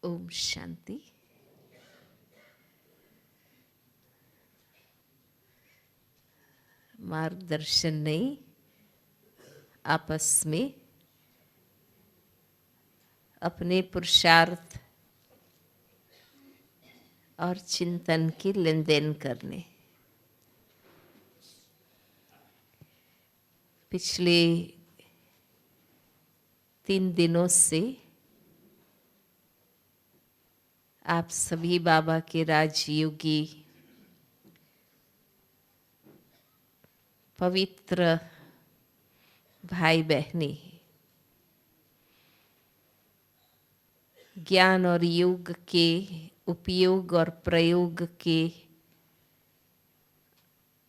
ओम शांति। मार्गदर्शन नहीं, आपस में अपने पुरुषार्थ और चिंतन की लेन देन करने। पिछले 3 दिनों से आप सभी बाबा के राजयोगी पवित्र भाई बहनी ज्ञान और योग के उपयोग और प्रयोग के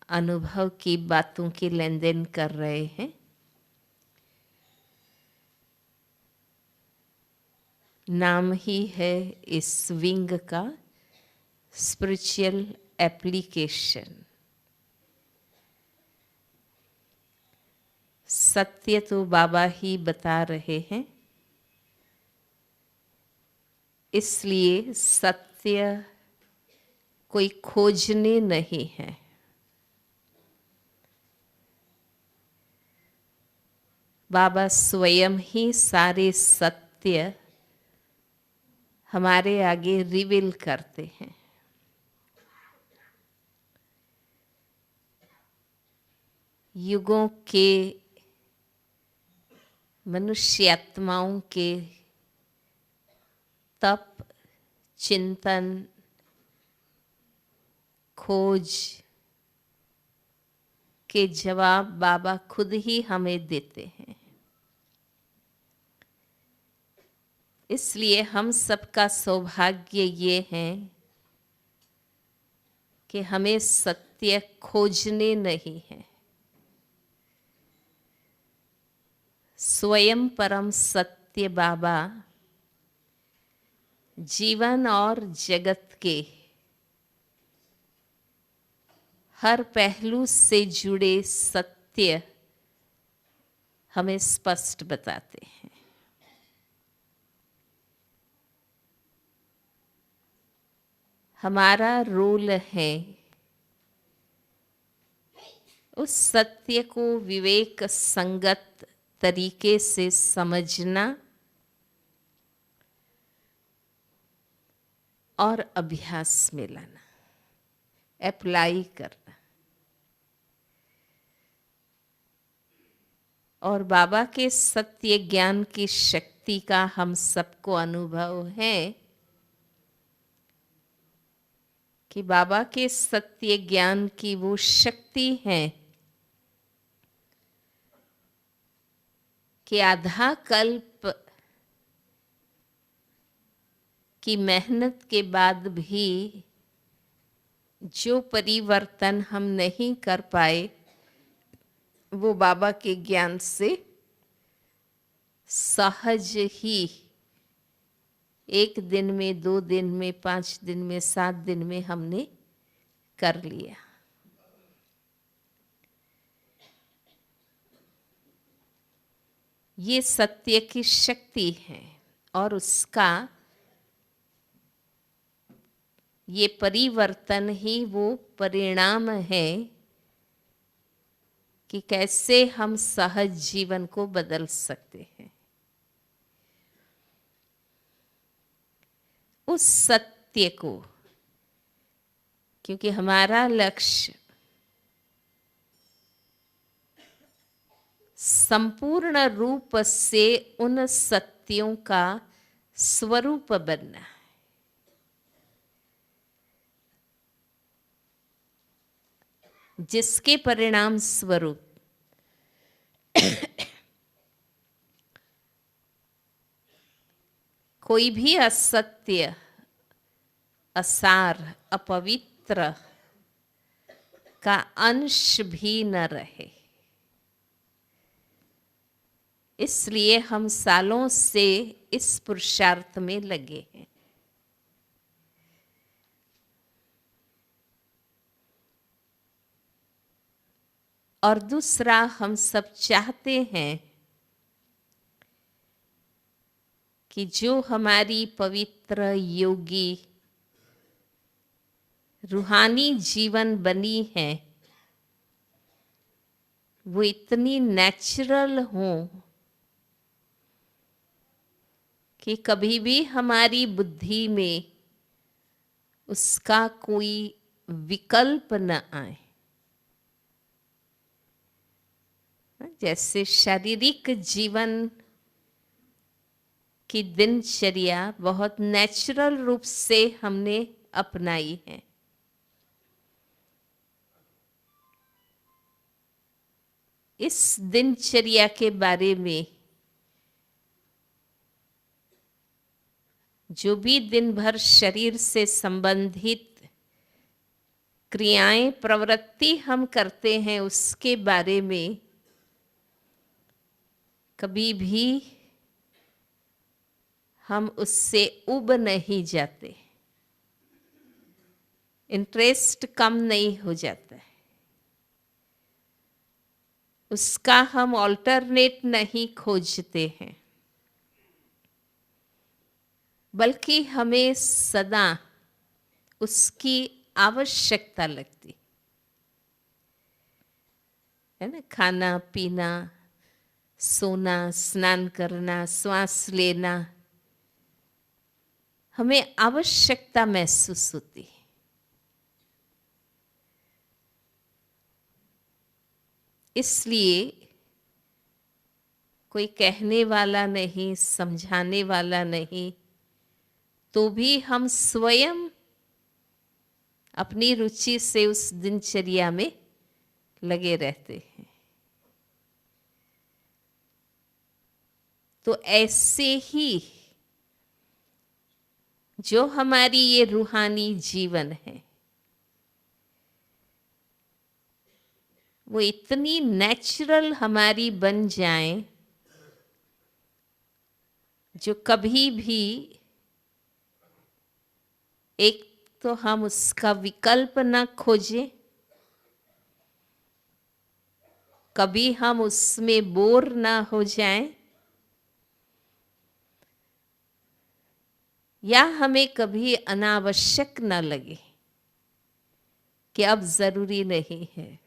अनुभव की बातों की लेन देन कर रहे हैं। नाम ही है इस विंग का स्पिरिचुअल एप्लीकेशन। सत्य तो बाबा ही बता रहे हैं, इसलिए सत्य कोई खोजने नहीं है। बाबा स्वयं ही सारे सत्य हमारे आगे रिवील करते हैं। युगों के मनुष्य आत्माओं के तप, चिंतन, खोज के जवाब बाबा खुद ही हमें देते हैं। इसलिए हम सबका सौभाग्य ये है कि हमें सत्य खोजने नहीं है। स्वयं परम सत्य बाबा जीवन और जगत के हर पहलू से जुड़े सत्य हमें स्पष्ट बताते हैं। हमारा रोल है उस सत्य को विवेक संगत तरीके से समझना और अभ्यास में लाना, अप्लाई करना। और बाबा के सत्य ज्ञान की शक्ति का हम सबको अनुभव है कि बाबा के सत्य ज्ञान की वो शक्ति है कि आधा कल्प की मेहनत के बाद भी जो परिवर्तन हम नहीं कर पाए, वो बाबा के ज्ञान से सहज ही 1 दिन में, 2 दिन में, 5 दिन में, 7 दिन में हमने कर लिया। ये सत्य की शक्ति है और उसका ये परिवर्तन ही वो परिणाम है कि कैसे हम सहज जीवन को बदल सकते हैं। उस सत्य को, क्योंकि हमारा लक्ष्य संपूर्ण रूप से उन सत्यों का स्वरूप बनना है। जिसके परिणाम स्वरूप कोई भी असत्य, असार, अपवित्र का अंश भी न रहे। इसलिए हम सालों से इस पुरुषार्थ में लगे हैं। और दूसरा, हम सब चाहते हैं कि जो हमारी पवित्र योगी रूहानी जीवन बनी है वो इतनी नेचुरल हो कि कभी भी हमारी बुद्धि में उसका कोई विकल्प न आए। जैसे शारीरिक जीवन की दिनचर्या बहुत नेचुरल रूप से हमने अपनाई है, इस दिनचर्या के बारे में जो भी दिन भर शरीर से संबंधित क्रियाएं प्रवृत्ति हम करते हैं उसके बारे में कभी भी हम उससे उब नहीं जाते, इंटरेस्ट कम नहीं हो जाता है, उसका हम ऑल्टरनेट नहीं खोजते हैं, बल्कि हमें सदा उसकी आवश्यकता लगती है ना। खाना पीना, सोना, स्नान करना, श्वास लेना, हमें आवश्यकता महसूस होती है। इसलिए कोई कहने वाला नहीं, समझाने वाला नहीं, तो भी हम स्वयं अपनी रुचि से उस दिनचर्या में लगे रहते हैं। तो ऐसे ही जो हमारी ये रूहानी जीवन है वो इतनी नेचुरल हमारी बन जाए जो कभी भी एक तो हम उसका विकल्प ना खोजें, कभी हम उसमें बोर ना हो जाएं, या हमें कभी अनावश्यक ना लगे कि अब जरूरी नहीं है।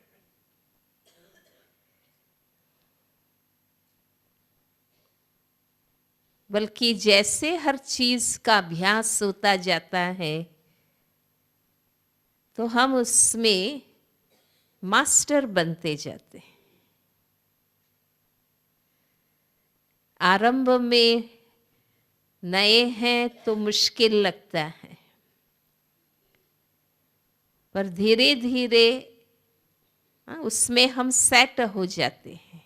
बल्कि जैसे हर चीज का अभ्यास होता जाता है तो हम उसमें मास्टर बनते जाते हैं। आरंभ में नए हैं तो मुश्किल लगता है, पर धीरे धीरे उसमें हम सेट हो जाते हैं,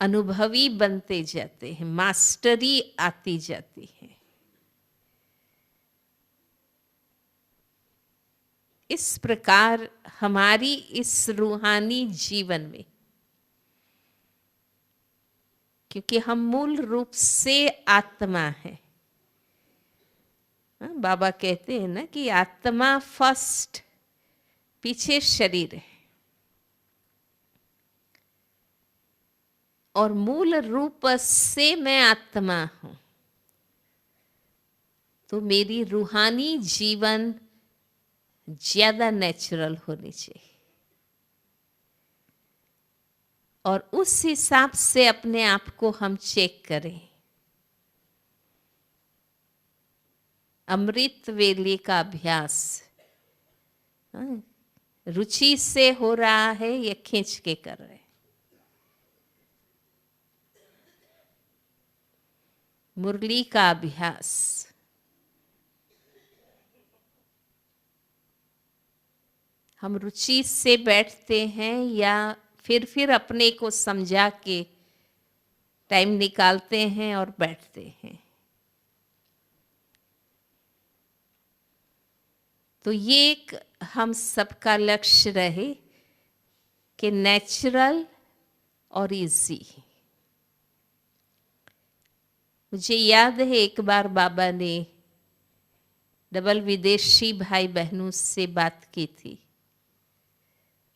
अनुभवी बनते जाते हैं, मास्टरी आती जाती है। इस प्रकार हमारी इस रूहानी जीवन में, क्योंकि हम मूल रूप से आत्मा है, बाबा कहते हैं ना कि आत्मा फर्स्ट, पीछे शरीर है, और मूल रूप से मैं आत्मा हूं। तो मेरी रूहानी जीवन ज्यादा नेचुरल होनी चाहिए और उस हिसाब से अपने आप को हम चेक करें। अमृत वेले का अभ्यास रुचि से हो रहा है या खींच के कर रहे हैं। मुरली का अभ्यास हम रुचि से बैठते हैं या फिर अपने को समझा के टाइम निकालते हैं और बैठते हैं। तो ये एक हम सबका लक्ष्य रहे कि नेचुरल और इजी। मुझे याद है एक बार बाबा ने डबल विदेशी भाई बहनों से बात की थी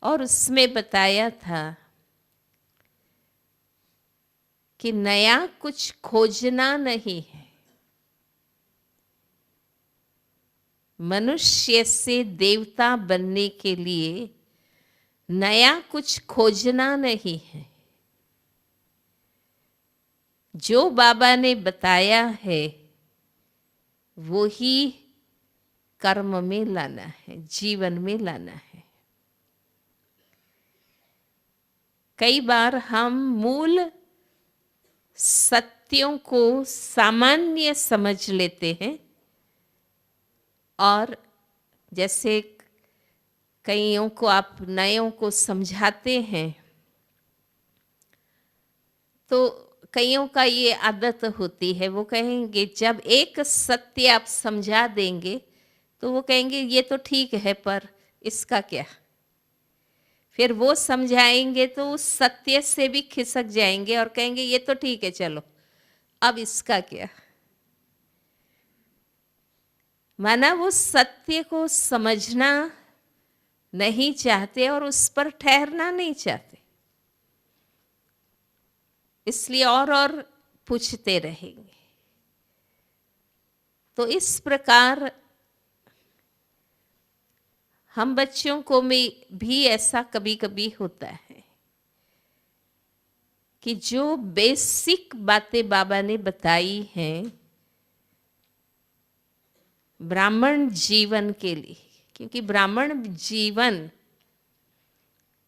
और उसमें बताया था कि नया कुछ खोजना नहीं है। मनुष्य से देवता बनने के लिए नया कुछ खोजना नहीं है। जो बाबा ने बताया है वो ही कर्म में लाना है, जीवन में लाना है। कई बार हम मूल सत्यों को सामान्य समझ लेते हैं और जैसे कईयों को आप नयों को समझाते हैं तो कईयों का ये आदत होती है, वो कहेंगे जब एक सत्य आप समझा देंगे तो वो कहेंगे ये तो ठीक है पर इसका क्या। फिर वो समझाएंगे तो उस सत्य से भी खिसक जाएंगे और कहेंगे ये तो ठीक है चलो अब इसका क्या। माना वो सत्य को समझना नहीं चाहते और उस पर ठहरना नहीं चाहते, इसलिए और पूछते रहेंगे। तो इस प्रकार हम बच्चों को भी ऐसा कभी कभी होता है कि जो बेसिक बातें बाबा ने बताई हैं ब्राह्मण जीवन के लिए, क्योंकि ब्राह्मण जीवन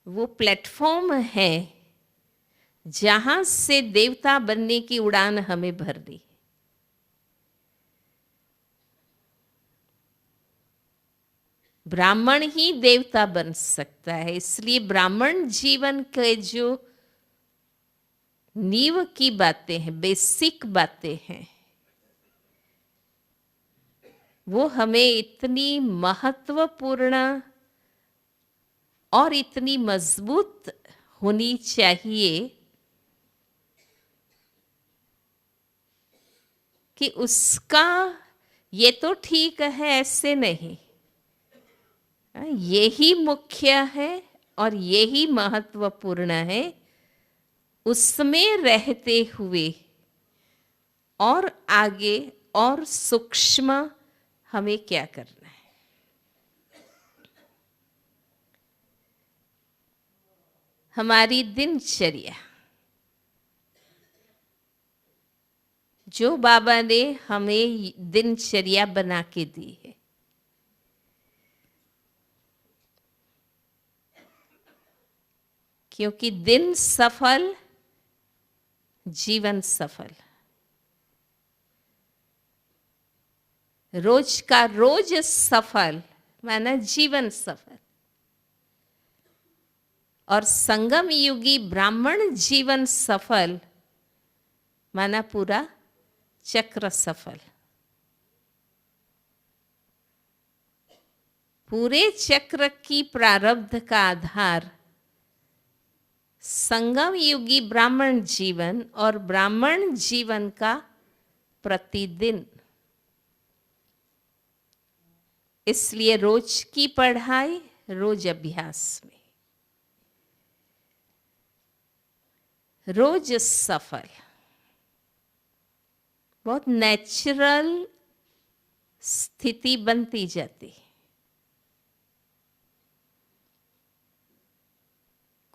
वो प्लेटफॉर्म है जहां से देवता बनने की उड़ान हमें भरनी। ब्राह्मण ही देवता बन सकता है, इसलिए ब्राह्मण जीवन के जो नींव की बातें हैं, बेसिक बातें हैं, वो हमें इतनी महत्वपूर्ण और इतनी मजबूत होनी चाहिए कि उसका ये तो ठीक है ऐसे नहीं, यही मुख्य है और यही महत्वपूर्ण है, उसमें रहते हुए और आगे और सूक्ष्म हमें क्या करना है। हमारी दिनचर्या जो बाबा ने हमें दिनचर्या बना के दी है, क्योंकि दिन सफल जीवन सफल, रोज का रोज सफल माना जीवन सफल, और संगम युगी ब्राह्मण जीवन सफल माना पूरा चक्र सफल। पूरे चक्र की प्रारब्ध का आधार संगम युगी ब्राह्मण जीवन और ब्राह्मण जीवन का प्रतिदिन। इसलिए रोज की पढ़ाई, रोज अभ्यास में, रोज सफल, बहुत नेचुरल स्थिति बनती जाती है।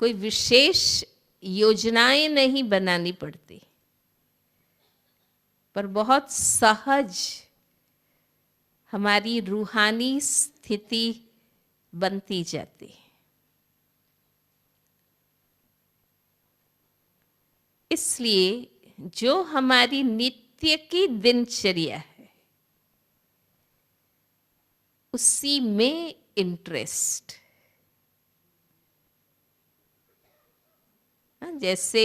कोई विशेष योजनाएं नहीं बनानी पड़ती, पर बहुत सहज हमारी रूहानी स्थिति बनती जाती है। इसलिए जो हमारी नित्य की दिनचर्या है उसी में इंटरेस्ट, जैसे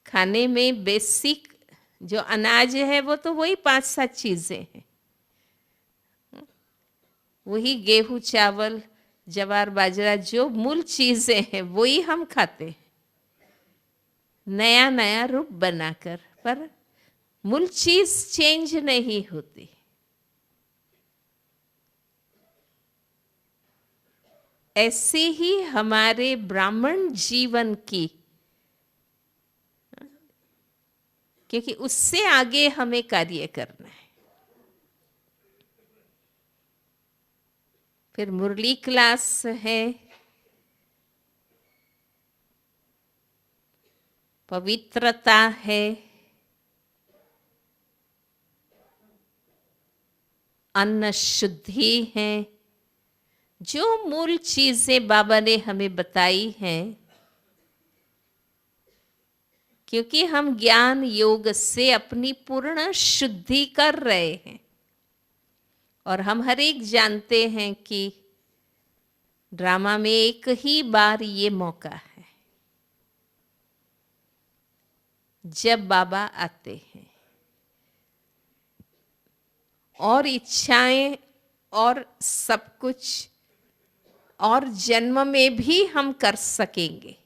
खाने में बेसिक जो अनाज है वो तो वही 5-7 चीजें हैं, वही गेहूं चावल जवार बाजरा जो मूल चीजें हैं वही हम खाते हैं नया नया रूप बनाकर, पर मूल चीज चेंज नहीं होती। ऐसे ही हमारे ब्राह्मण जीवन की क्योंकि उससे आगे हमें कार्य करना है। फिर मुरली क्लास है, पवित्रता है, अन्न शुद्धि है। जो मूल चीजें बाबा ने हमें बताई हैं, क्योंकि हम ज्ञान योग से अपनी पूर्ण शुद्धि कर रहे हैं। और हम हर एक जानते हैं कि ड्रामा में एक ही बार ये मौका है जब बाबा आते हैं, और इच्छाएं और सब कुछ और जन्म में भी हम कर सकेंगे।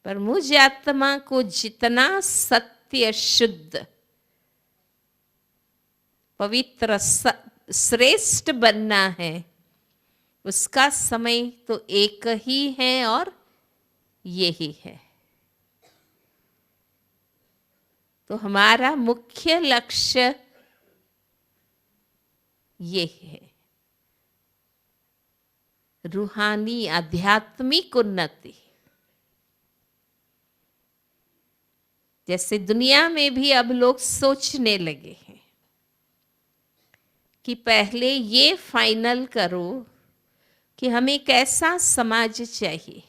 पर मुझ आत्मा को जितना सत्य, शुद्ध, पवित्र, श्रेष्ठ बनना है, उसका समय तो एक ही है और यही है। तो हमारा मुख्य लक्ष्य ये है, रूहानी आध्यात्मिक उन्नति। जैसे दुनिया में भी अब लोग सोचने लगे हैं कि पहले ये फाइनल करो कि हमें कैसा समाज चाहिए,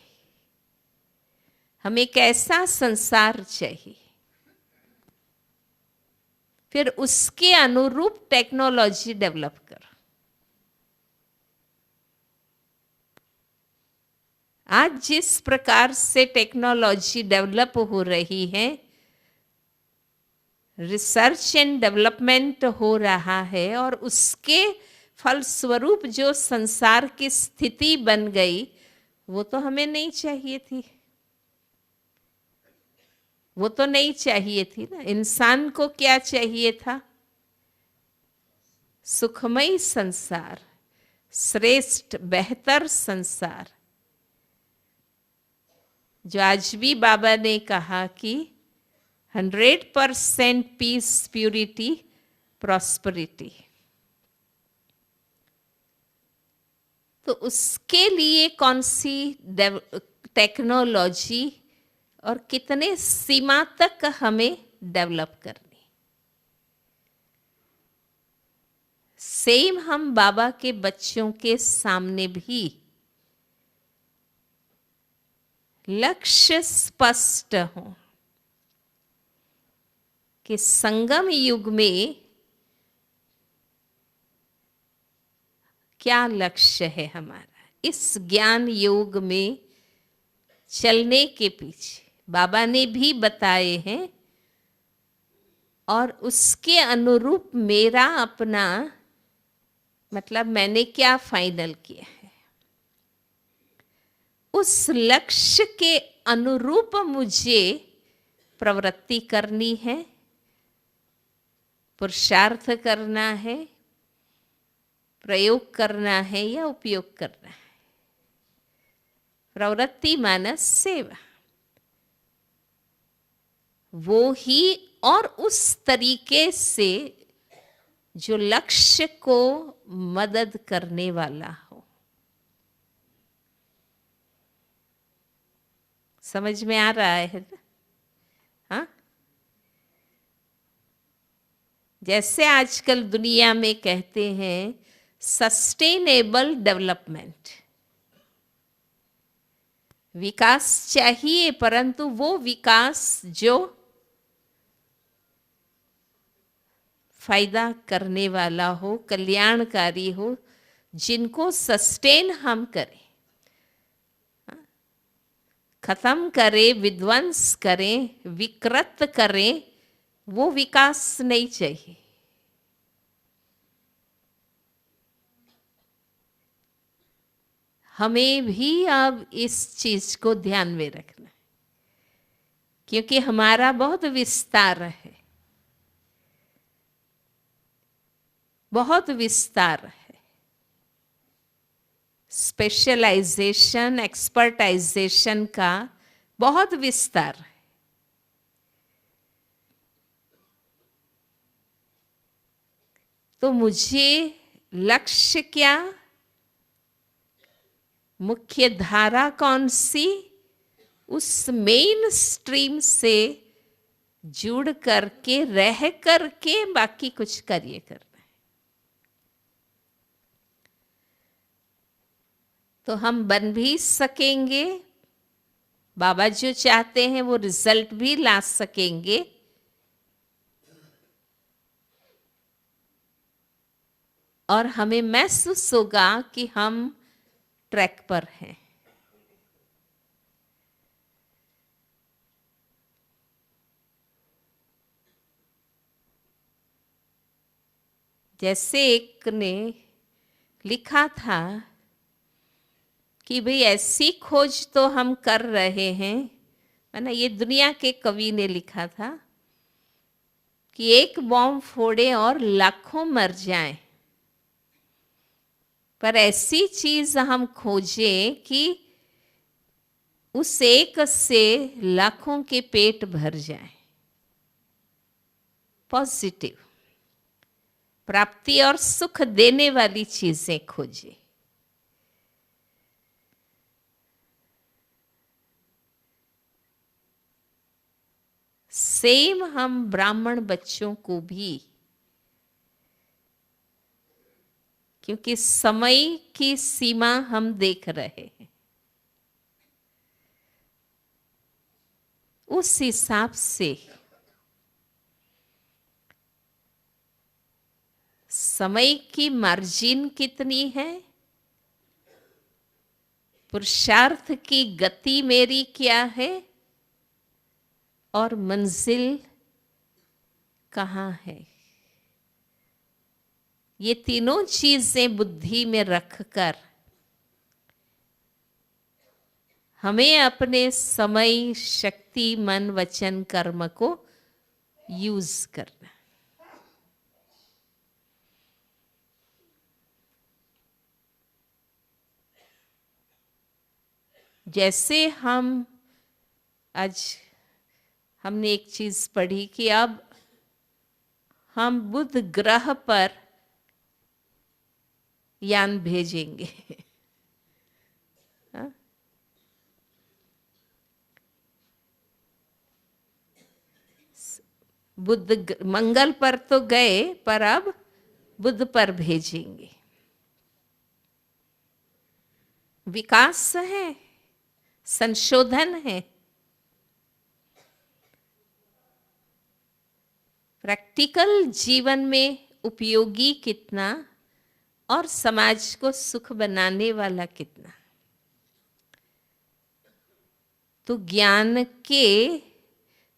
हमें कैसा संसार चाहिए, फिर उसके अनुरूप टेक्नोलॉजी डेवलप करो। आज जिस प्रकार से टेक्नोलॉजी डेवलप हो रही है, रिसर्च एंड डेवलपमेंट हो रहा है, और उसके फलस्वरूप जो संसार की स्थिति बन गई, वो तो हमें नहीं चाहिए थी। वो तो नहीं चाहिए थी ना। इंसान को क्या चाहिए था? सुखमय संसार, श्रेष्ठ बेहतर संसार, जो आज भी बाबा ने कहा कि 100% पीस, प्यूरिटी, प्रॉस्पेरिटी। तो उसके लिए कौन सी टेक्नोलॉजी और कितने सीमा तक हमें डेवलप करनी। सेम हम बाबा के बच्चों के सामने भी लक्ष्य स्पष्ट हो कि संगम युग में क्या लक्ष्य है हमारा। इस ज्ञान योग में चलने के पीछे बाबा ने भी बताए हैं, और उसके अनुरूप मेरा अपना, मतलब मैंने क्या फाइनल किया है, उस लक्ष्य के अनुरूप मुझे प्रवृत्ति करनी है, पुरुषार्थ करना है, प्रयोग करना है या उपयोग करना है। प्रवृत्ति मानस सेवा, वो ही और उस तरीके से जो लक्ष्य को मदद करने वाला हो। समझ में आ रहा है ना? हाँ, जैसे आजकल दुनिया में कहते हैं सस्टेनेबल डेवलपमेंट, विकास चाहिए, परंतु वो विकास जो फायदा करने वाला हो, कल्याणकारी हो, जिनको सस्टेन हम करें, खत्म करें, विध्वंस करें, विकृत करें, वो विकास नहीं चाहिए। हमें भी अब इस चीज को ध्यान में रखना है, क्योंकि हमारा बहुत विस्तार है, बहुत विस्तार है। स्पेशलाइजेशन, एक्सपर्टाइजेशन का बहुत विस्तार है। तो मुझे लक्ष्य क्या, मुख्य धारा कौन सी, उस मेन स्ट्रीम से जुड़ करके रह करके बाकी कुछ कार्य करना है। तो हम बन भी सकेंगे, बाबा जो चाहते हैं वो रिजल्ट भी ला सकेंगे, और हमें महसूस होगा कि हम ट्रैक पर हैं। जैसे एक ने लिखा था कि भाई ऐसी खोज तो हम कर रहे हैं, है ना, ये दुनिया के कवि ने लिखा था कि एक बॉम्ब फोड़े और लाखों मर जाएं, पर ऐसी चीज हम खोजें कि उस एक से लाखों के पेट भर जाए। पॉजिटिव प्राप्ति और सुख देने वाली चीजें खोजें। सेम हम ब्राह्मण बच्चों को भी, क्योंकि समय की सीमा हम देख रहे हैं, उस हिसाब से समय की मार्जिन कितनी है, पुरुषार्थ की गति मेरी क्या है, और मंजिल कहाँ है, ये तीनों चीजें बुद्धि में रखकर हमें अपने समय, शक्ति, मन, वचन, कर्म को यूज करना। जैसे आज हमने एक चीज पढ़ी कि अब हम बुध ग्रह पर यान भेजेंगे। हाँ? मंगल पर तो गए, पर अब बुध पर भेजेंगे। विकास है, संशोधन है, प्रैक्टिकल जीवन में उपयोगी कितना और समाज को सुख बनाने वाला कितना। तो ज्ञान के,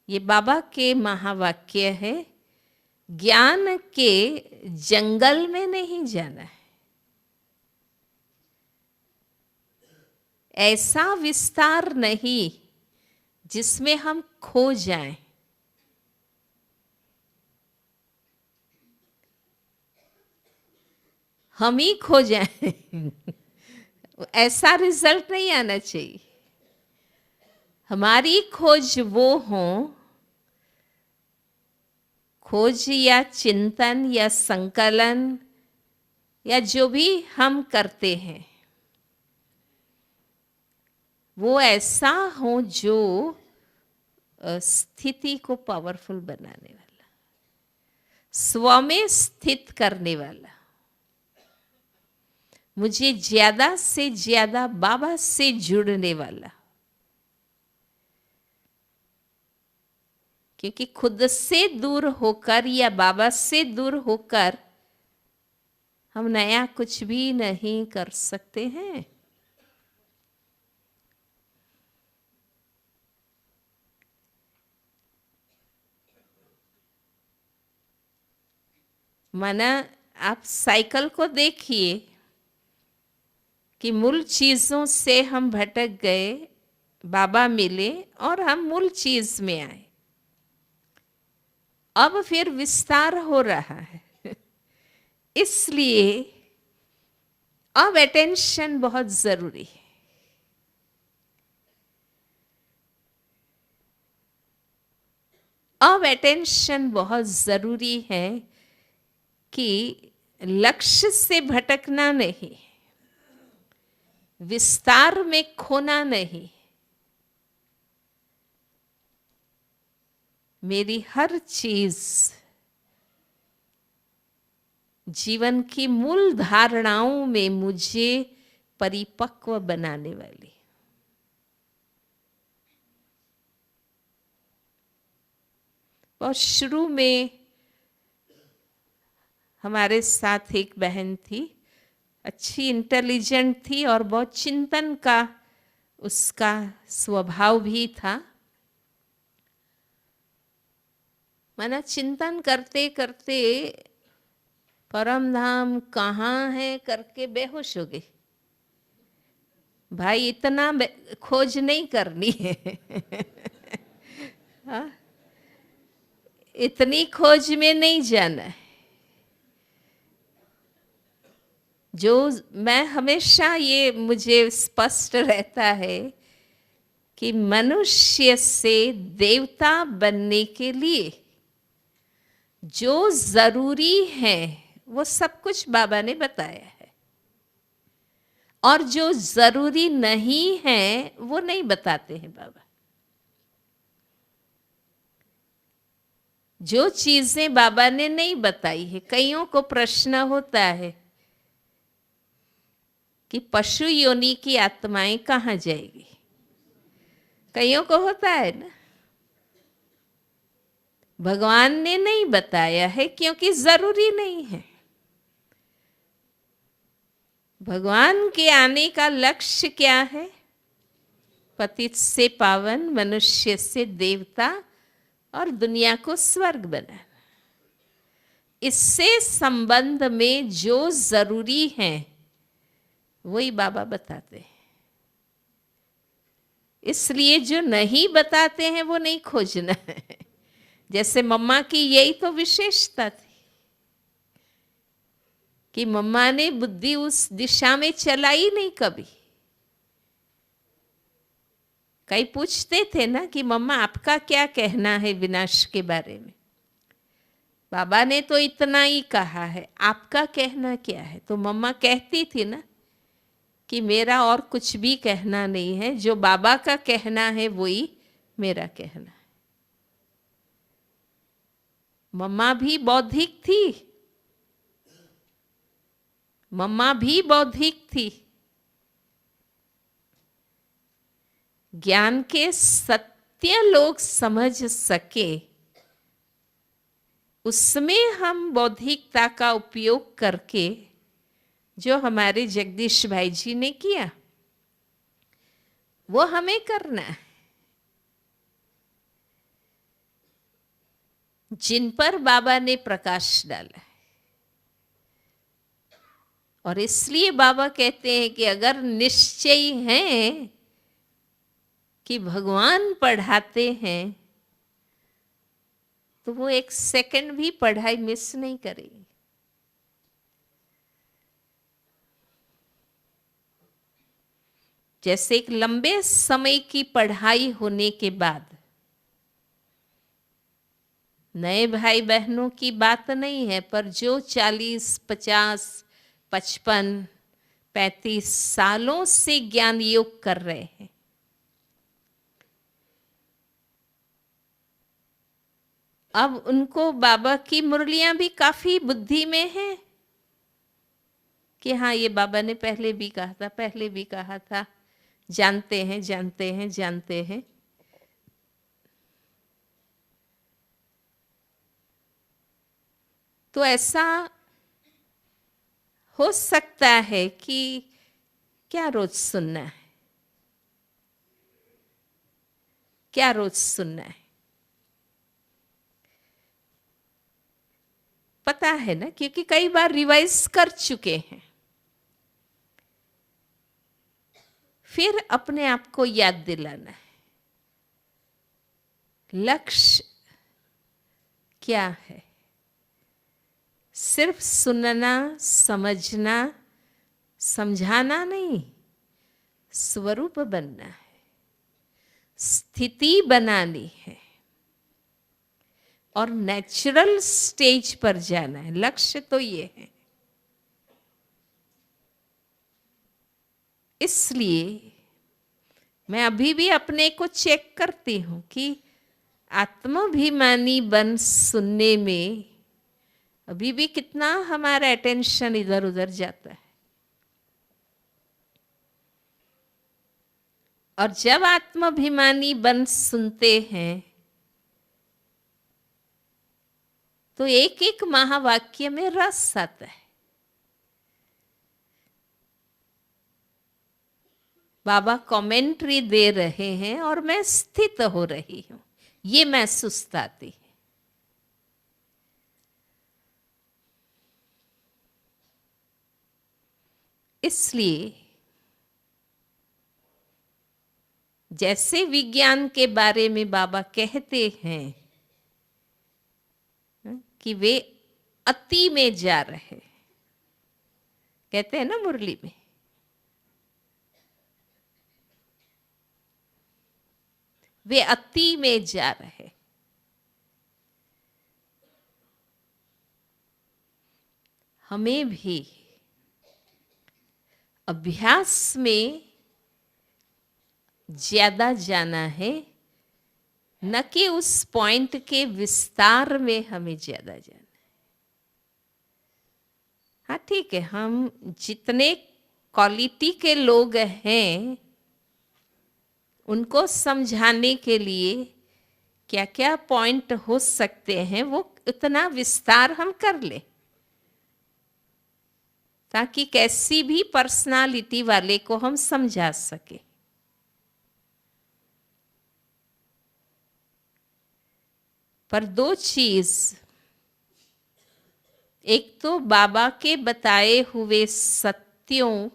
ये बाबा के महावाक्य है, ज्ञान के जंगल में नहीं जाना है, ऐसा विस्तार नहीं जिसमें हम खो जाएं। हम ही खो जाएं। ऐसा रिजल्ट नहीं आना चाहिए। हमारी खोज वो हो, खोज या चिंतन या संकलन या जो भी हम करते हैं, वो ऐसा हो जो स्थिति को पावरफुल बनाने वाला, स्व में स्थित करने वाला, मुझे ज्यादा से ज्यादा बाबा से जुड़ने वाला। क्योंकि खुद से दूर होकर या बाबा से दूर होकर हम नया कुछ भी नहीं कर सकते हैं। माना आप साइकिल को देखिए कि मूल चीजों से हम भटक गए, बाबा मिले और हम मूल चीज में आए। अब फिर विस्तार हो रहा है। इसलिए अब अटेंशन बहुत जरूरी है। अब अटेंशन बहुत जरूरी है कि लक्ष्य से भटकना नहीं, विस्तार में खोना नहीं। मेरी हर चीज जीवन की मूल धारणाओं में मुझे परिपक्व बनाने वाली। और शुरू में हमारे साथ एक बहन थी, अच्छी इंटेलिजेंट थी और बहुत चिंतन का उसका स्वभाव भी था। माना चिंतन करते करते परम धाम कहाँ है करके बेहोश हो गई। भाई इतना खोज नहीं करनी है हाँ? इतनी खोज में नहीं जाना है। जो मैं हमेशा ये मुझे स्पष्ट रहता है कि मनुष्य से देवता बनने के लिए जो जरूरी है वो सब कुछ बाबा ने बताया है, और जो जरूरी नहीं है वो नहीं बताते हैं बाबा। जो चीजें बाबा ने नहीं बताई है, कईयों को प्रश्न होता है कि पशु योनि की आत्माएं कहाँ जाएगी, कईयों को होता है ना। भगवान ने नहीं बताया है क्योंकि जरूरी नहीं है। भगवान के आने का लक्ष्य क्या है? पतित से पावन, मनुष्य से देवता और दुनिया को स्वर्ग बनाना। इससे संबंध में जो जरूरी है वही बाबा बताते हैं। इसलिए जो नहीं बताते हैं वो नहीं खोजना है। जैसे मम्मा की यही तो विशेषता थी कि मम्मा ने बुद्धि उस दिशा में चलाई नहीं कभी। कई पूछते थे ना कि मम्मा आपका क्या कहना है विनाश के बारे में। बाबा ने तो इतना ही कहा है, आपका कहना क्या है? तो मम्मा कहती थी ना कि मेरा और कुछ भी कहना नहीं है, जो बाबा का कहना है वही मेरा कहना है। मम्मा भी बौद्धिक थी, मम्मा भी बौद्धिक थी। ज्ञान के सत्य लोग समझ सके उसमें हम बौद्धिकता का उपयोग करके, जो हमारे जगदीश भाई जी ने किया वो हमें करना है। जिन पर बाबा ने प्रकाश डाला है, और इसलिए बाबा कहते हैं कि अगर निश्चय है कि भगवान पढ़ाते हैं तो वो एक सेकंड भी पढ़ाई मिस नहीं करेगी। जैसे एक लंबे समय की पढ़ाई होने के बाद, नए भाई बहनों की बात नहीं है, पर जो 40, 50, 55, 35 सालों से ज्ञान योग कर रहे हैं, अब उनको बाबा की मुरलियां भी काफी बुद्धि में है कि हाँ ये बाबा ने पहले भी कहा था, पहले भी कहा था, जानते हैं जानते हैं जानते हैं। तो ऐसा हो सकता है कि क्या रोज सुनना है, क्या रोज सुनना है, पता है ना, क्योंकि कई बार रिवाइज कर चुके हैं। फिर अपने आप को याद दिलाना है लक्ष्य क्या है। सिर्फ सुनना, समझना, समझाना नहीं, स्वरूप बनना है, स्थिति बनानी है और नेचुरल स्टेज पर जाना है। लक्ष्य तो ये है। इसलिए मैं अभी भी अपने को चेक करती हूँ कि आत्माभिमानी बन सुनने में अभी भी कितना हमारा अटेंशन इधर उधर जाता है। और जब आत्माभिमानी बन सुनते हैं तो एक एक महावाक्य में रस आता है। बाबा कमेंट्री दे रहे हैं और मैं स्थित हो रही हूं, ये महसूस आती है। इसलिए जैसे विज्ञान के बारे में बाबा कहते हैं कि वे अति में जा रहे, कहते हैं ना मुरली में, वे अति में जा रहे। हमें भी अभ्यास में ज्यादा जाना है, न कि उस पॉइंट के विस्तार में हमें ज्यादा जाना है। हाँ ठीक है, हम जितने क्वालिटी के लोग हैं उनको समझाने के लिए क्या क्या पॉइंट हो सकते हैं वो उतना विस्तार हम कर ले, ताकि कैसी भी पर्सनालिटी वाले को हम समझा सके। पर दो चीज, एक तो बाबा के बताए हुए सत्यों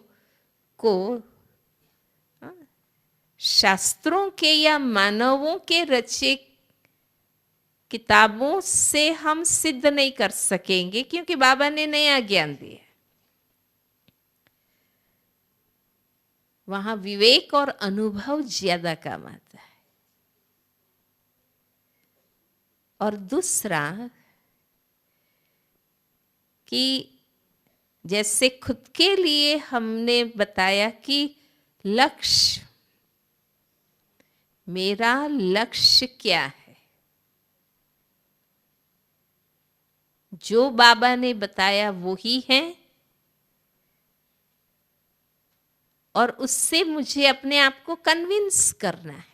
को शास्त्रों के या मानवों के रचे किताबों से हम सिद्ध नहीं कर सकेंगे, क्योंकि बाबा ने नया ज्ञान दिया। वहां विवेक और अनुभव ज्यादा काम आता है। और दूसरा कि जैसे खुद के लिए हमने बताया कि लक्ष्य, मेरा लक्ष्य क्या है, जो बाबा ने बताया वो ही है, और उससे मुझे अपने आप को कन्विंस करना है।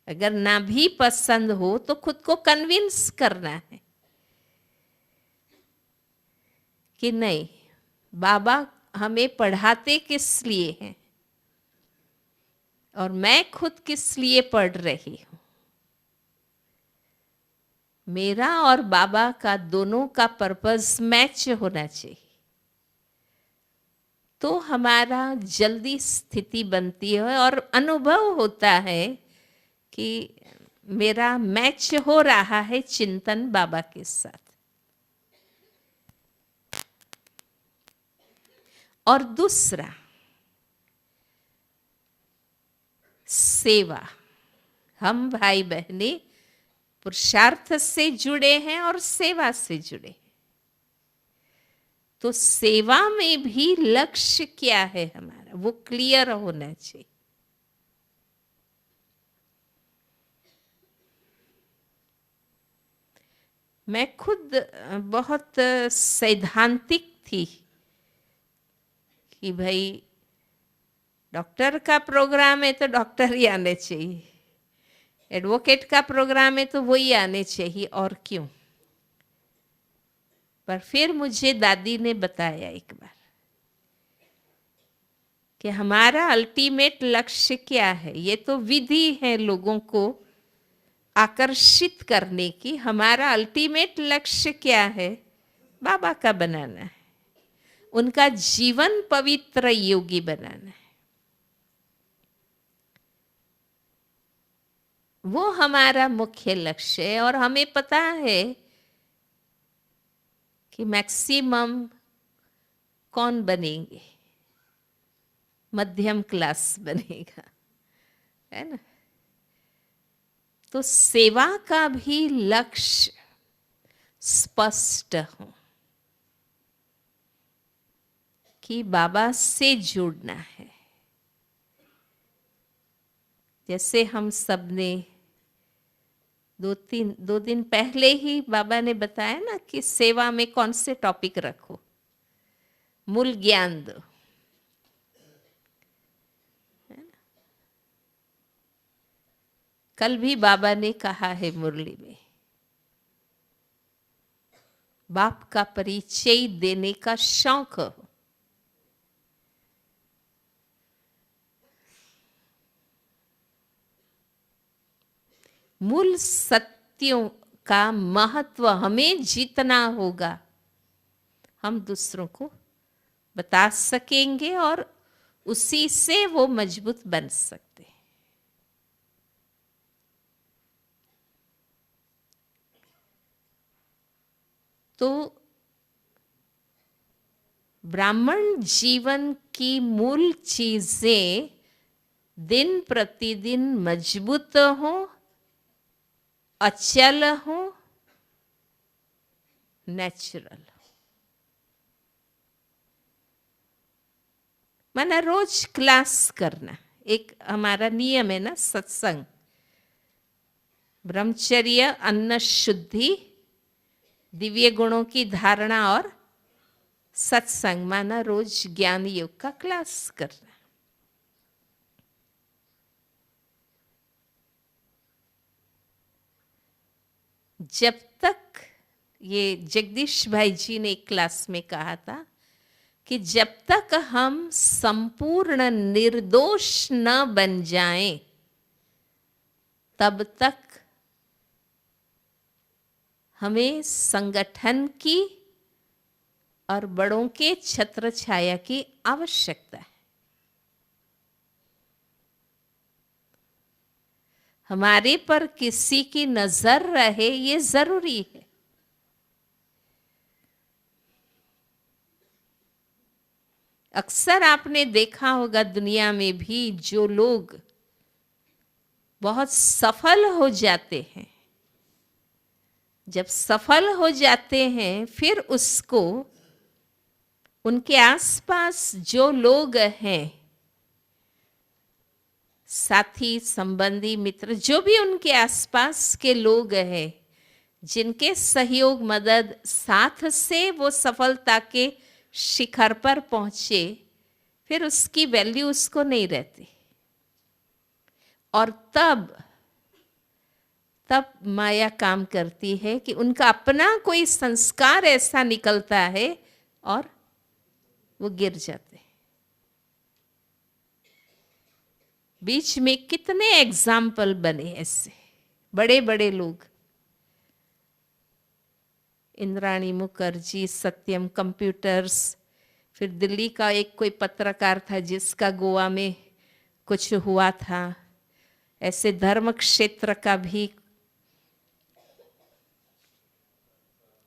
अगर ना भी पसंद हो तो खुद को कन्विंस करना है कि नहीं, बाबा हमें पढ़ाते किस लिए हैं और मैं खुद किस लिए पढ़ रही हूं। मेरा और बाबा का दोनों का पर्पस मैच होना चाहिए, तो हमारा जल्दी स्थिति बनती है और अनुभव होता है कि मेरा मैच हो रहा है चिंतन बाबा के साथ। और दूसरा, सेवा। हम भाई बहने पुरुषार्थ से जुड़े हैं और सेवा से जुड़े हैं, तो सेवा में भी लक्ष्य क्या है हमारा, वो क्लियर होना चाहिए। मैं खुद बहुत सैद्धांतिक थी कि भाई डॉक्टर का प्रोग्राम है तो डॉक्टर ही आने चाहिए, एडवोकेट का प्रोग्राम है तो वही आने चाहिए, और क्यों। पर फिर मुझे दादी ने बताया एक बार कि हमारा अल्टीमेट लक्ष्य क्या है। ये तो विधि है लोगों को आकर्षित करने की, हमारा अल्टीमेट लक्ष्य क्या है, बाबा का बनाना है, उनका जीवन पवित्र योगी बनाना है। वो हमारा मुख्य लक्ष्य है। और हमें पता है कि मैक्सिमम कौन बनेंगे, मध्यम क्लास बनेगा, है ना। तो सेवा का भी लक्ष्य स्पष्ट हो कि बाबा से जुड़ना है। जैसे हम सब ने दो दिन पहले ही बाबा ने बताया ना कि सेवा में कौन से टॉपिक रखो, मूल ज्ञान दो। कल भी बाबा ने कहा है मुरली में, बाप का परिचय देने का शौक हो। मूल सत्यों का महत्व हमें जीतना होगा, हम दूसरों को बता सकेंगे और उसी से वो मजबूत बन सकते हैं। तो ब्राह्मण जीवन की मूल चीजें दिन प्रतिदिन मजबूत हो, अचल हो, नेचुरल। माना रोज क्लास करना एक हमारा नियम है ना, सत्संग, ब्रह्मचर्य, अन्न शुद्धि, दिव्य गुणों की धारणा और सत्संग, माना रोज ज्ञान योग का क्लास करना। जब तक, ये जगदीश भाई जी ने एक क्लास में कहा था कि जब तक हम संपूर्ण निर्दोष न बन जाएं, तब तक हमें संगठन की और बड़ों के छत्र छाया की आवश्यकता है। हमारे पर किसी की नजर रहे ये जरूरी है। अक्सर आपने देखा होगा दुनिया में भी जो लोग बहुत सफल हो जाते हैं, जब सफल हो जाते हैं फिर उसको उनके आसपास जो लोग हैं, साथी, संबंधी, मित्र, जो भी उनके आसपास के लोग हैं, जिनके सहयोग, मदद, साथ से वो सफलता के शिखर पर पहुंचे, फिर उसकी वैल्यू उसको नहीं रहती। और तब माया काम करती है कि उनका अपना कोई संस्कार ऐसा निकलता है और वो गिर जाते हैं। बीच में कितने एग्जाम्पल बने ऐसे, बड़े बड़े लोग, इंद्राणी मुखर्जी, सत्यम कंप्यूटर्स, फिर दिल्ली का एक कोई पत्रकार था जिसका गोवा में कुछ हुआ था, ऐसे धर्म क्षेत्र का भी।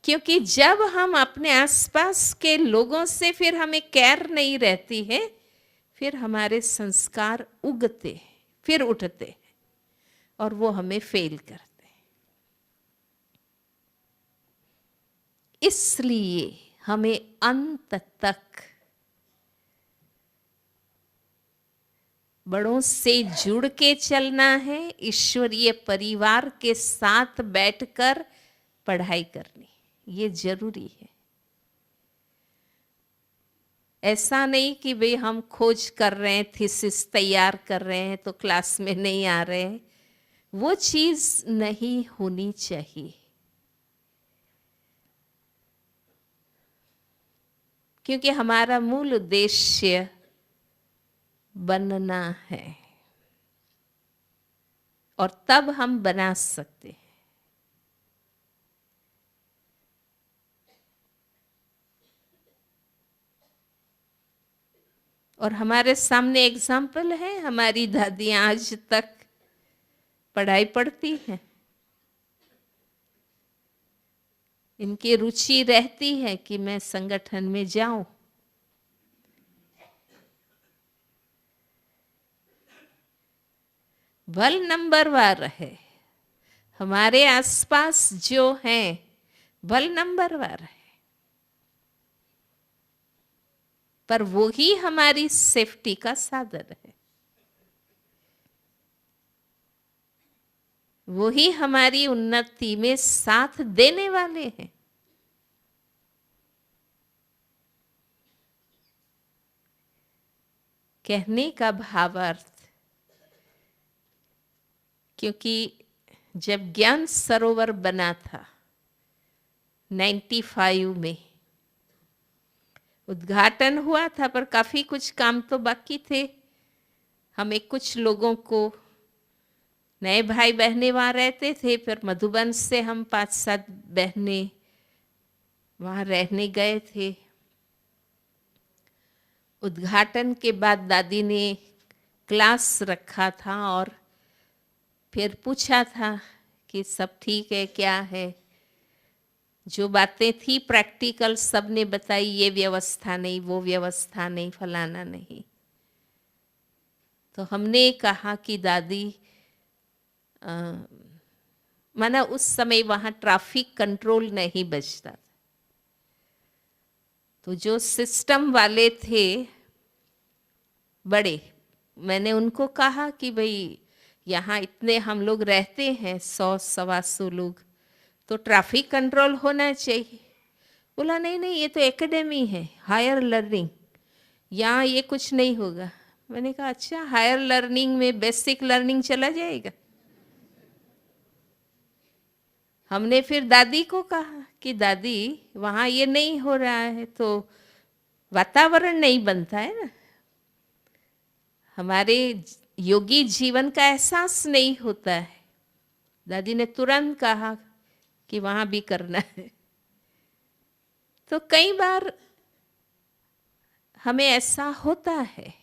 क्योंकि जब हम अपने आसपास के लोगों से फिर हमें केयर नहीं रहती है, फिर हमारे संस्कार उगते, फिर उठते और वो हमें फेल करते। इसलिए हमें अंत तक बड़ों से जुड़ के चलना है, ईश्वरीय परिवार के साथ बैठकर पढ़ाई करनी, ये जरूरी है। ऐसा नहीं कि भाई हम खोज कर रहे हैं, थीसिस तैयार कर रहे हैं तो क्लास में नहीं आ रहे हैं, वो चीज नहीं होनी चाहिए। क्योंकि हमारा मूल उद्देश्य बनना है और तब हम बना सकते हैं। और हमारे सामने एग्जाम्पल है, हमारी दादियां आज तक पढ़ाई पढ़ती हैं, इनकी रुचि रहती है कि मैं संगठन में जाऊं। भल नंबरवार है, हमारे आसपास जो हैं भल नंबरवार है, पर वो ही हमारी सेफ्टी का साधन है, वो ही हमारी उन्नति में साथ देने वाले हैं। कहने का भावार्थ, क्योंकि जब ज्ञान सरोवर बना था 95 में, उद्घाटन हुआ था, पर काफी कुछ काम तो बाकी थे। हमें कुछ लोगों को, नए भाई बहनें वहाँ रहते थे, फिर मधुबन से हम 5-7 बहनें वहाँ रहने गए थे। उद्घाटन के बाद दादी ने क्लास रखा था और फिर पूछा था कि सब ठीक है, क्या है। जो बातें थी प्रैक्टिकल सब ने बताई, ये व्यवस्था नहीं, वो व्यवस्था नहीं, फलाना नहीं। तो हमने कहा कि दादी, माना उस समय वहाँ ट्रैफिक कंट्रोल नहीं बचता था, तो जो सिस्टम वाले थे बड़े, मैंने उनको कहा कि भाई यहाँ इतने हम लोग रहते हैं, 100-125 लोग, तो ट्रैफिक कंट्रोल होना चाहिए। बोला नहीं नहीं, ये तो एकेडमी है, हायर लर्निंग, यहाँ ये कुछ नहीं होगा। मैंने कहा अच्छा, हायर लर्निंग में बेसिक लर्निंग चला जाएगा। हमने फिर दादी को कहा कि दादी वहाँ ये नहीं हो रहा है, तो वातावरण नहीं बनता है ना, हमारे योगी जीवन का एहसास नहीं होता है। दादी ने तुरंत कहा कि वहाँ भी करना है। तो कई बार हमें ऐसा होता है,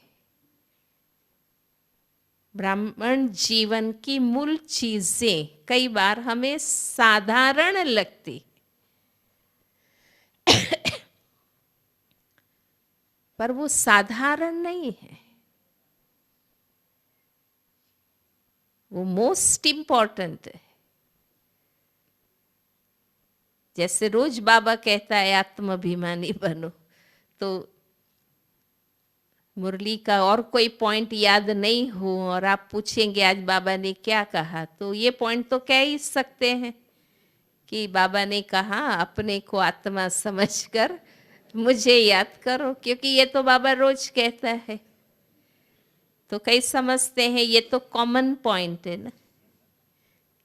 ब्राह्मण जीवन की मूल चीजें कई बार हमें साधारण लगती, पर वो साधारण नहीं है, वो मोस्ट इम्पॉर्टेंट है। जैसे रोज बाबा कहता है आत्माभिमानी बनो, तो मुरली का और कोई पॉइंट याद नहीं हो और आप पूछेंगे आज बाबा ने क्या कहा, तो ये पॉइंट तो कह ही सकते हैं कि बाबा ने कहा अपने को आत्मा समझकर मुझे याद करो, क्योंकि ये तो बाबा रोज कहता है। तो कई समझते हैं ये तो कॉमन पॉइंट है ना,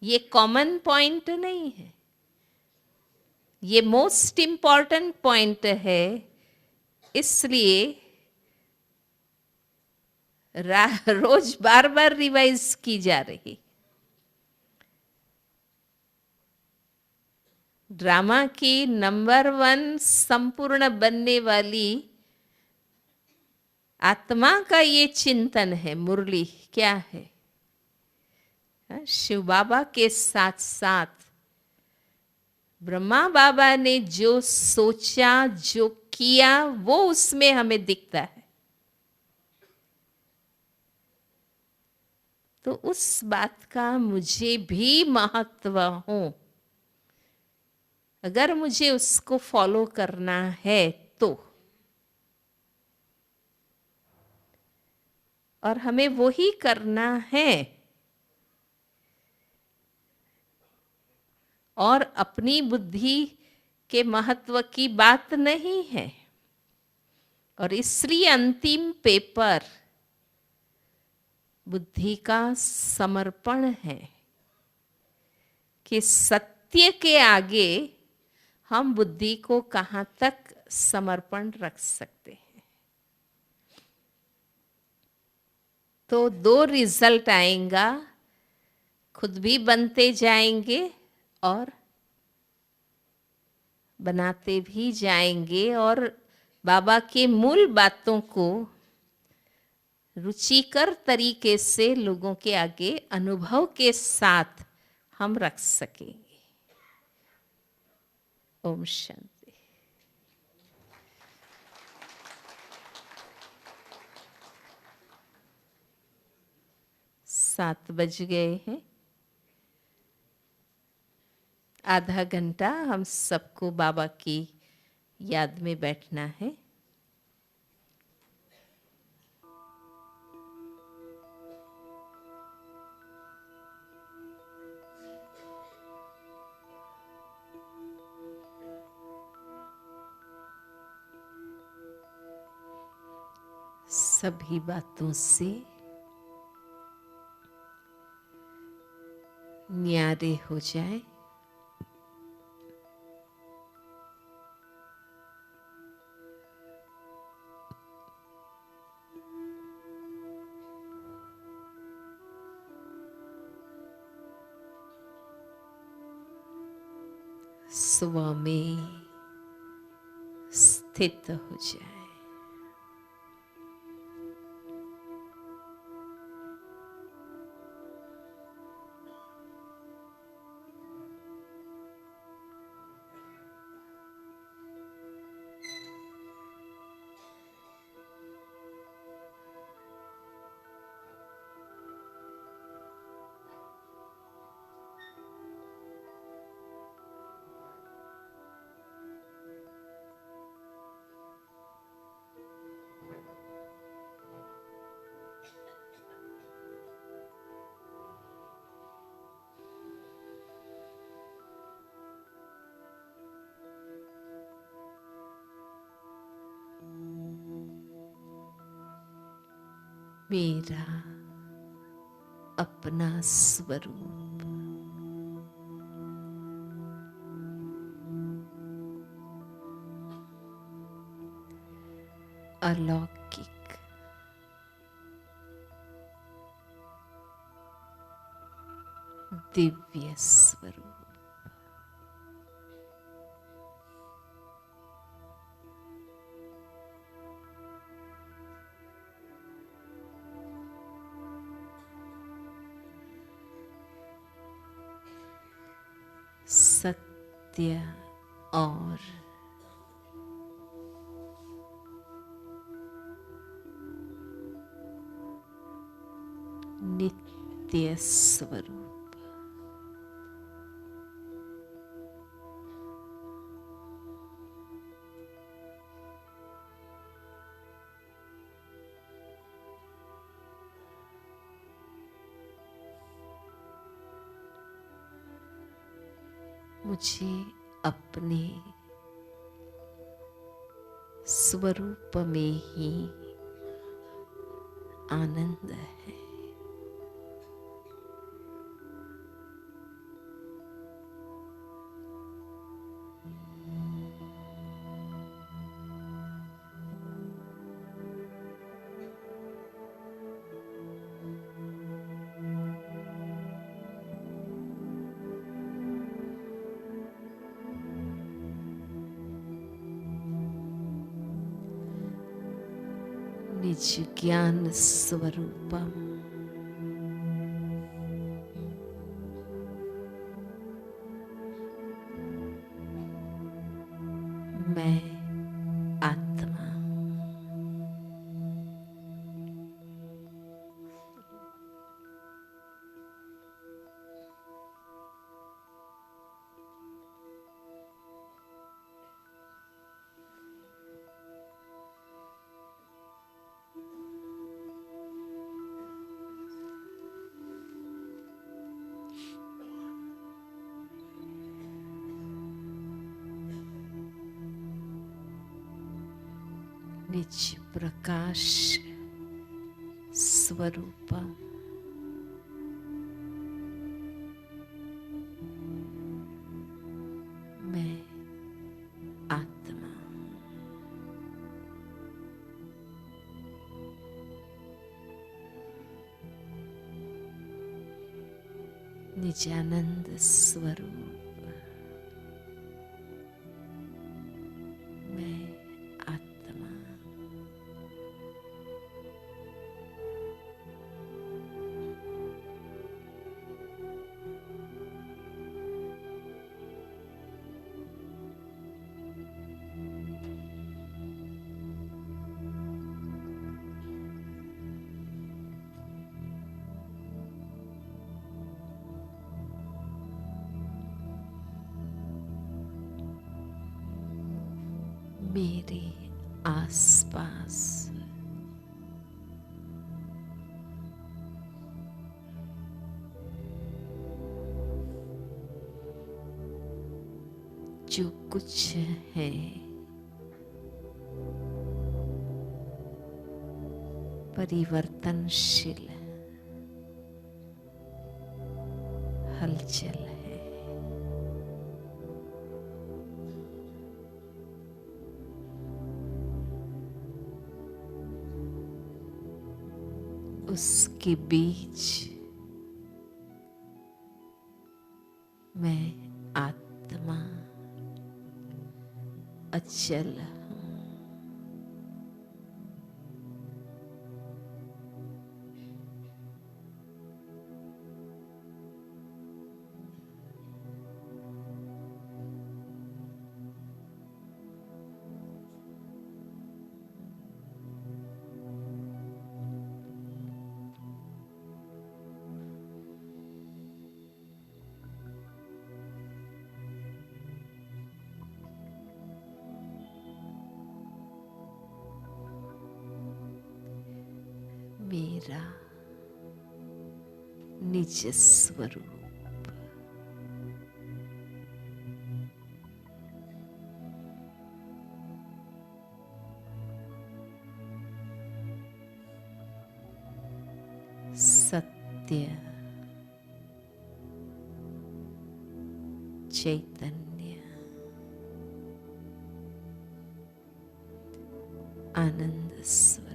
ये कॉमन पॉइंट नहीं है, ये मोस्ट इम्पॉर्टेंट पॉइंट है। इसलिए रोज बार बार रिवाइज की जा रही। ड्रामा की नंबर 1 संपूर्ण बनने वाली आत्मा का ये चिंतन है। मुरली क्या है? शिव बाबा के साथ साथ ब्रह्मा बाबा ने जो सोचा, जो किया, वो उसमें हमें दिखता है। तो उस बात का मुझे भी महत्व हो, अगर मुझे उसको फॉलो करना है तो, और हमें वो ही करना है, और अपनी बुद्धि के महत्व की बात नहीं है। और इसलिए अंतिम पेपर बुद्धि का समर्पण है कि सत्य के आगे हम बुद्धि को कहाँ तक समर्पण रख सकते हैं। तो 2 रिजल्ट आएगा, खुद भी बनते जाएंगे और बनाते भी जाएंगे, और बाबा के मूल बातों को रुचिकर तरीके से लोगों के आगे अनुभव के साथ हम रख सकेंगे। ओम शांति। 7 बज गए हैं। आधा घंटा हम सबको बाबा की याद में बैठना है। सभी बातों से न्यारे हो जाए। स्व में स्थित हो जाए। मेरा अपना स्वरूप अलौकिक, दिव्य स्वरूप, सत्य और नित्य स्वरूप, मुझे अपने स्वरूप में ही आनंद है। निज ज्ञान स्वरूपम मैं आत्मा। निज प्रकाश स्वरूपम मैं आत्मा। निजानंद स्वरूप मैं आत्मा। मेरे आसपास जो कुछ है परिवर्तनशील हलचल है। उसके बीच मैं आत्मा अचल हूँ। मेरा निज स्वरूप सत्य चैतन्य आनंद स्वरूप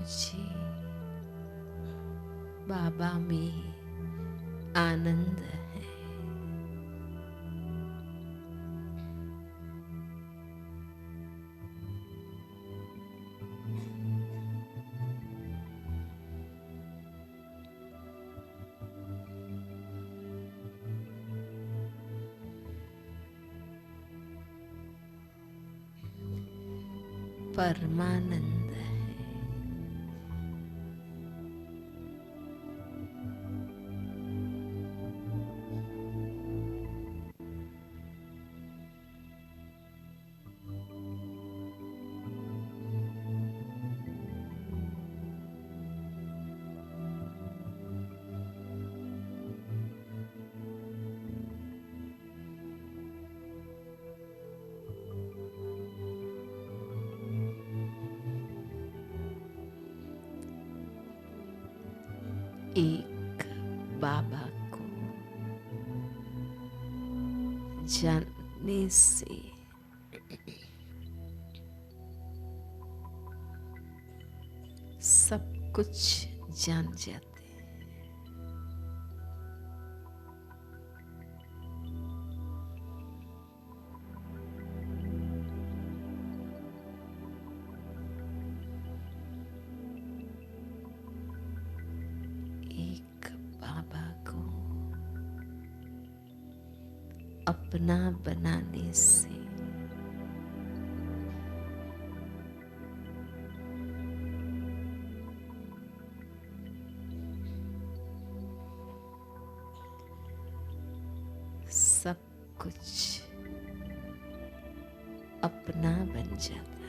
मुझे बाबा में आनंद है। परमानंद है। एक बाबा को जानने से सब कुछ जान जाते हैं। एक बाबा को अपना बनाने से कुछ अपना बन जाता है।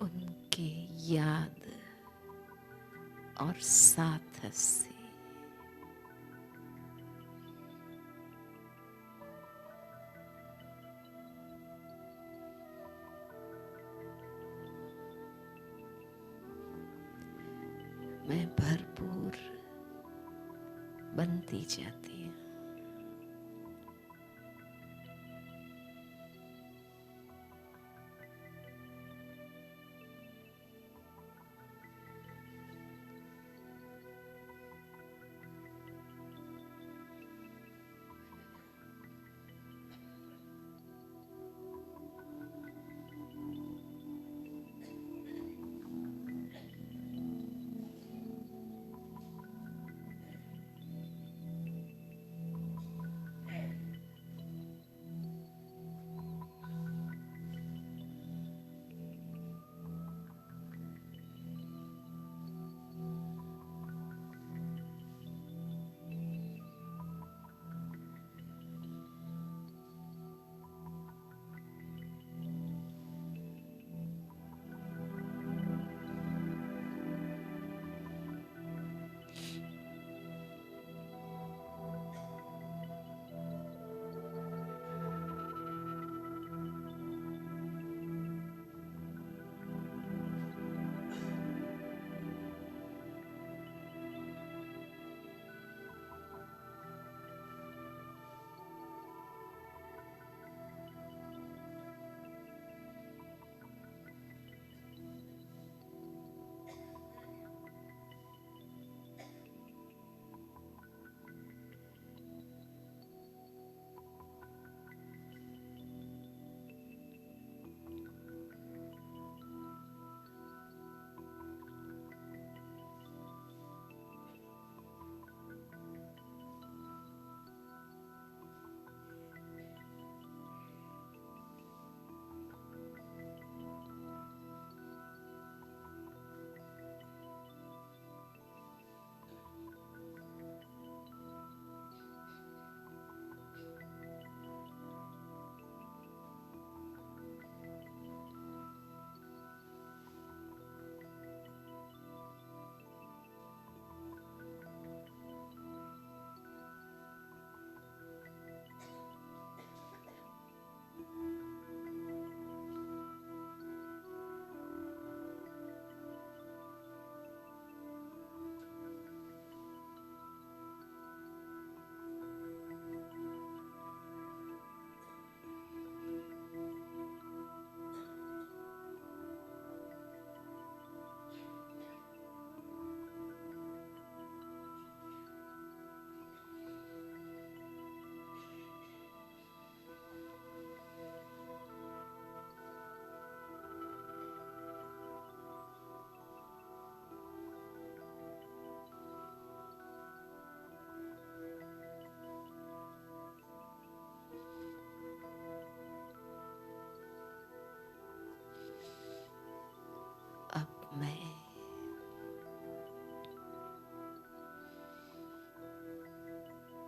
उनके याद और साथ से मैं भरपूर बनती जाती हूँ।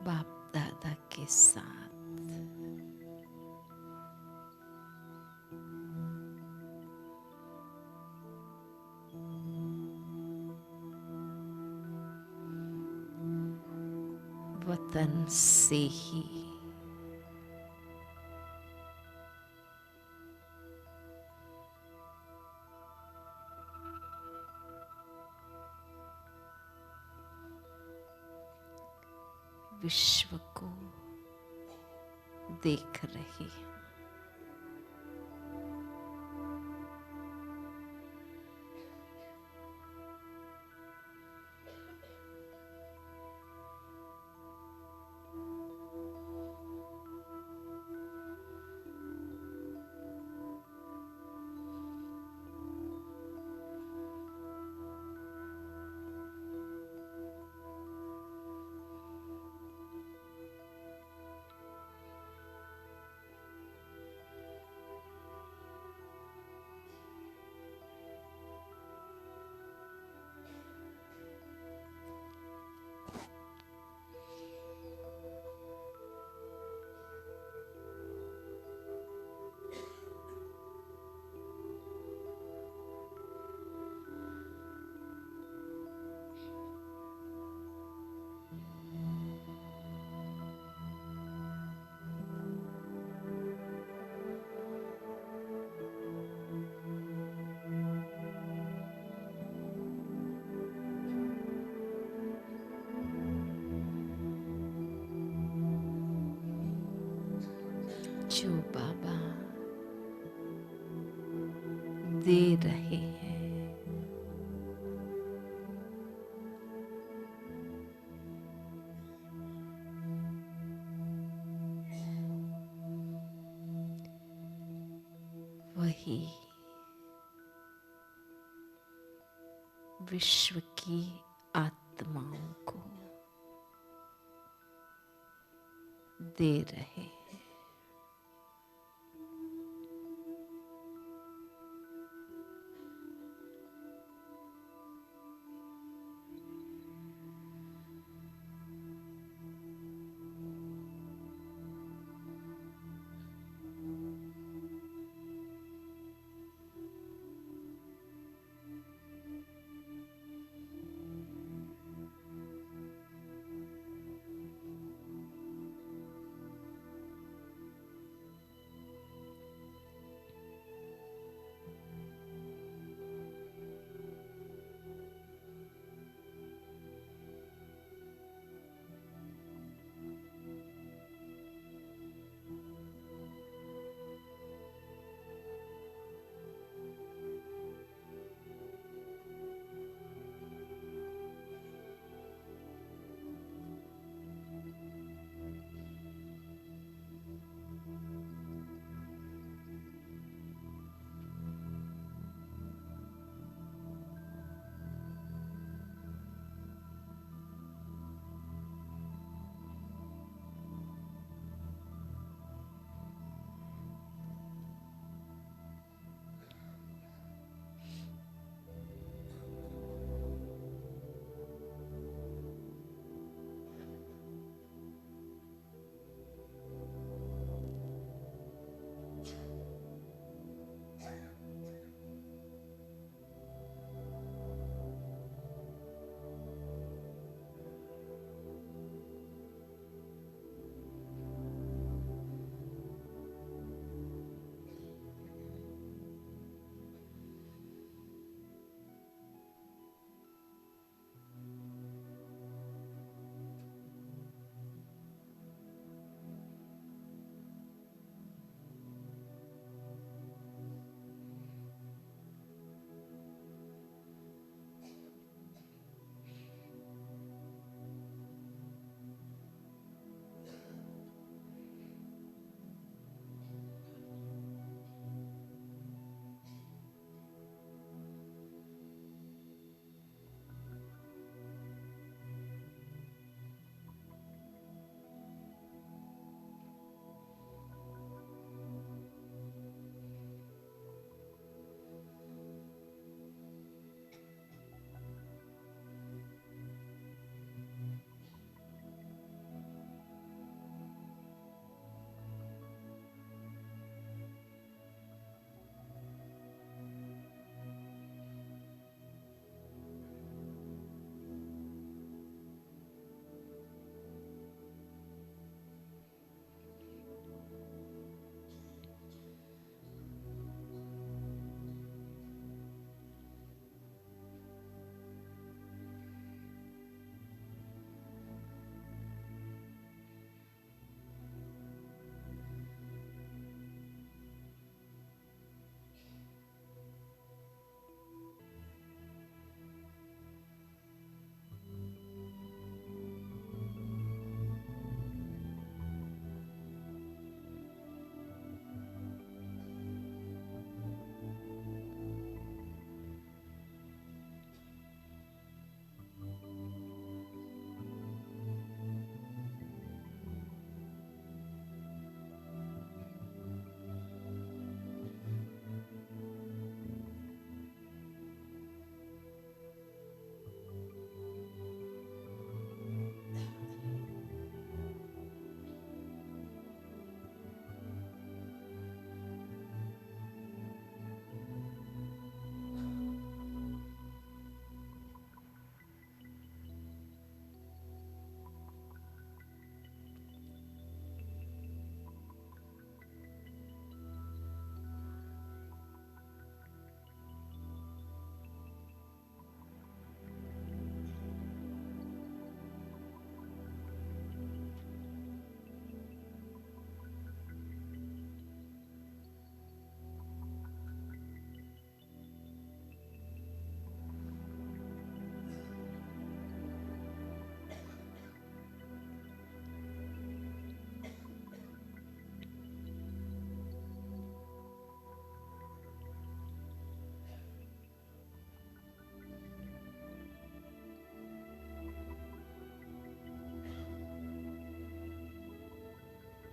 बाप दादा के साथ। वतन से ही विश्व को देख रही है। जो बाबा दे रहे हैं, वही विश्व की आत्माओं को दे रहे हैं।